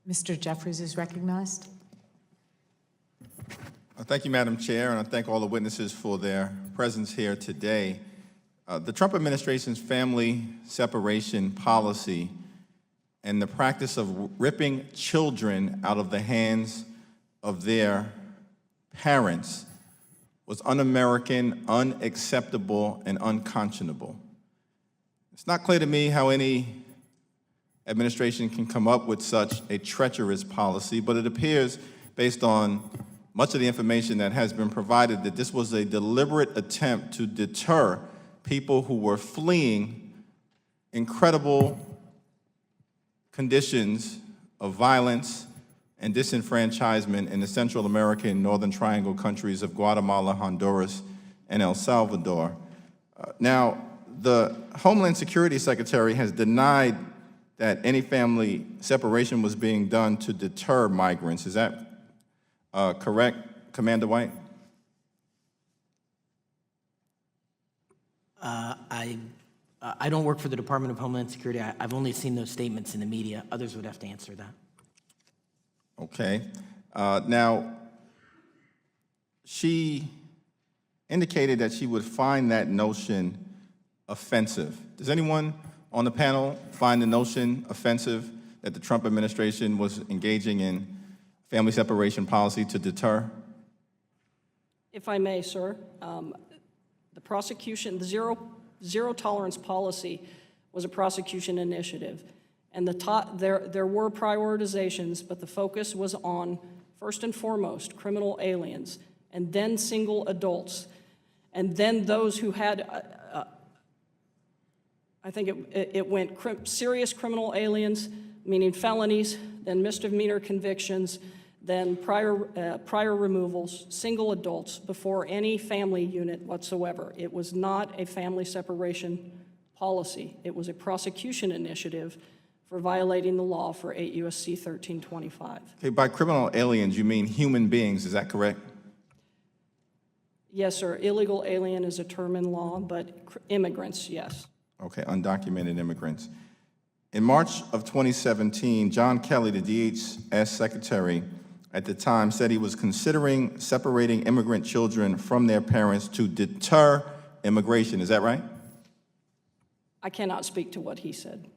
Mr. Jeffries is recognized. Thank you, Madam Chair, and I thank all the witnesses for their presence here today. The Trump administration's family separation policy and the practice of ripping children out of the hands of their parents was un-American, unacceptable, and unconscionable. It's not clear to me how any administration can come up with such a treacherous policy, but it appears, based on much of the information that has been provided, that this was a deliberate attempt to deter people who were fleeing incredible conditions of violence and disenfranchisement in the Central American and Northern Triangle countries of Guatemala, Honduras, and El Salvador. Now, the Homeland Security Secretary has denied that any family separation was being done to deter migrants. Is that correct, Commander White? I don't work for the Department of Homeland Security. I've only seen those statements in the media. Others would have to answer that. Okay. Now, she indicated that she would find that notion offensive. Does anyone on the panel find the notion offensive that the Trump administration was engaging in family separation policy to deter? If I may, sir, the prosecution, the zero tolerance policy was a prosecution initiative. And there were prioritizations, but the focus was on, first and foremost, criminal aliens, and then single adults, and then those who had, I think it went serious criminal aliens, meaning felonies, then misdemeanor convictions, then prior removals, single adults, before any family unit whatsoever. It was not a family separation policy. It was a prosecution initiative for violating the law for 8 U.S.C. 1325. Okay, by criminal aliens, you mean human beings, is that correct? Yes, sir. Illegal alien is a term in law, but immigrants, yes. Okay, undocumented immigrants. In March of 2017, John Kelly, the DHS secretary at the time, said he was considering separating immigrant children from their parents to deter immigration. Is that right? I cannot speak to what he said.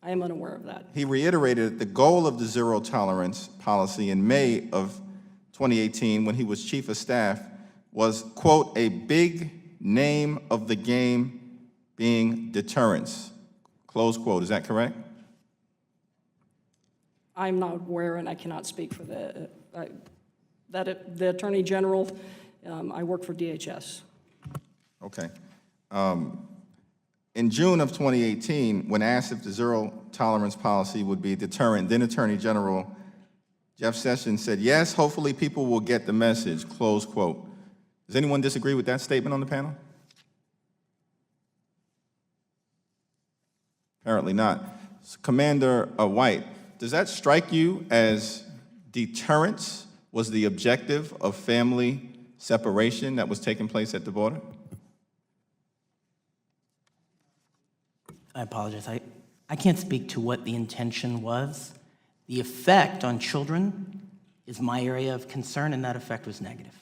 I am unaware of that. He reiterated the goal of the zero tolerance policy in May of 2018 when he was chief of staff was, quote, a big name of the game being deterrence, close quote. Is that correct? I'm not aware, and I cannot speak for the Attorney General. I work for DHS. Okay. In June of 2018, when asked if the zero tolerance policy would be a deterrent, then Attorney General Jeff Sessions said, yes, hopefully people will get the message, close quote. Does anyone disagree with that statement on the panel? Apparently not. Commander White, does that strike you as deterrence was the objective of family separation that was taking place at the border? I apologize. I can't speak to what the intention was. The effect on children is my area of concern, and that effect was negative.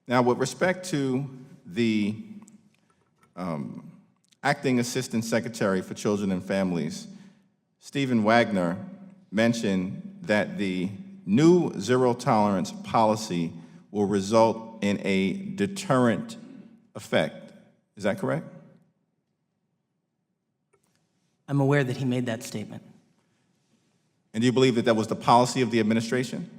Now, with respect to the Acting Assistant Secretary for Children and Families, Stephen Wagner mentioned that the new zero tolerance policy will result in a deterrent effect. Is that correct? I'm aware that he made that statement. And do you believe that that was the policy of the administration?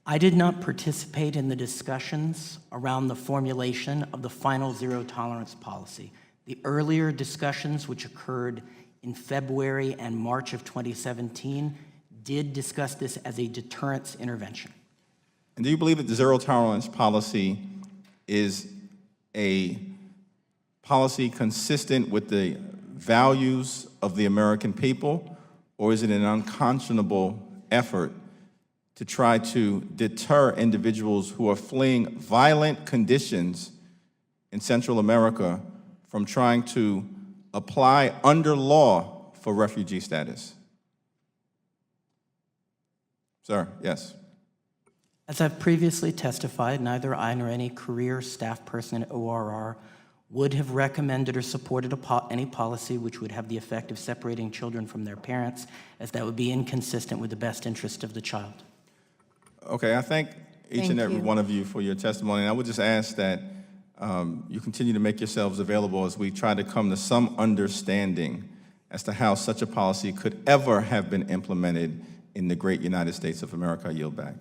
I did not participate in the discussions around the formulation of the final zero tolerance policy. The earlier discussions, which occurred in February and March of 2017, did discuss this as a deterrence intervention. And do you believe that the zero tolerance policy is a policy consistent with the values of the American people, or is it an unconscionable effort to try to deter individuals who are fleeing violent conditions in Central America from trying to apply under law for refugee status? Sir, yes. As I've previously testified, neither I nor any career staff person at ORR would have recommended or supported any policy which would have the effect of separating children from their parents, as that would be inconsistent with the best interest of the child. Okay, I thank each and Thank every you. one of you for your testimony. And I would just ask that you continue to make yourselves available as we try to come to some understanding as to how such a policy could ever have been implemented in the great United States of America. I yield back.